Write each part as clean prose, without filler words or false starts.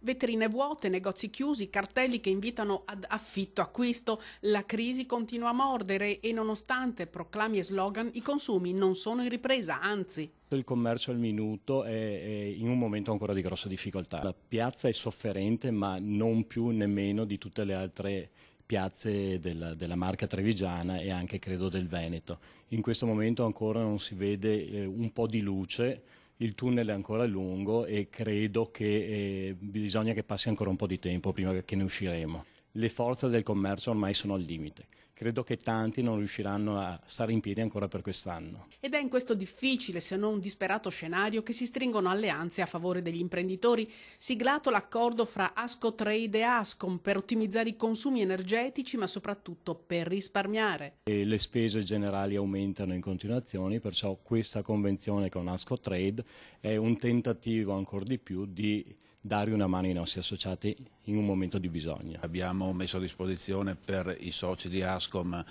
Vetrine vuote, negozi chiusi, cartelli che invitano ad affitto, acquisto. La crisi continua a mordere e nonostante proclami e slogan, i consumi non sono in ripresa, anzi. Il commercio al minuto è in un momento ancora di grossa difficoltà. La piazza è sofferente, ma non più nemmeno di tutte le altre piazze della Marca trevigiana e anche credo del Veneto. In questo momento ancora non si vede un po' di luce, il tunnel è ancora lungo e credo che bisogna che passi ancora un po' di tempo prima che ne usciremo. Le forze del commercio ormai sono al limite. Credo che tanti non riusciranno a stare in piedi ancora per quest'anno. Ed è in questo difficile, se non disperato scenario che si stringono alleanze a favore degli imprenditori. Siglato l'accordo fra Ascotrade e Ascom per ottimizzare i consumi energetici, ma soprattutto per risparmiare. E le spese generali aumentano in continuazione, perciò questa convenzione con Ascotrade è un tentativo ancora di più di dare una mano ai nostri associati in un momento di bisogno. Abbiamo messo a disposizione per i soci di Ascom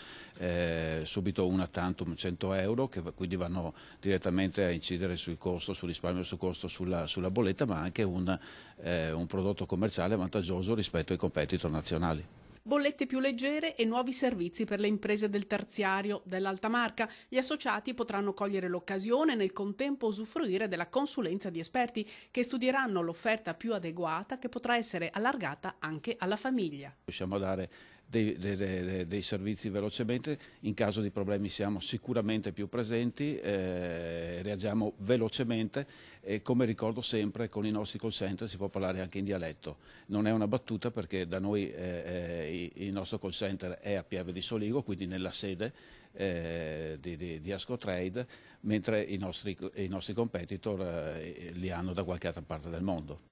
subito una tantum 100 euro che quindi vanno direttamente a incidere sul costo, sul risparmio sul costo sulla bolletta, ma anche un prodotto commerciale vantaggioso rispetto ai competitor nazionali. Bollette più leggere e nuovi servizi per le imprese del terziario dell'alta marca. Gli associati potranno cogliere l'occasione e nel contempo usufruire della consulenza di esperti che studieranno l'offerta più adeguata che potrà essere allargata anche alla famiglia. Riusciamo a dare dei servizi velocemente, in caso di problemi siamo sicuramente più presenti, reagiamo velocemente e come ricordo sempre con i nostri call center si può parlare anche in dialetto. Non è una battuta perché da noi il nostro call center è a Pieve di Soligo, quindi nella sede di Ascotrade, mentre i nostri competitor li hanno da qualche altra parte del mondo.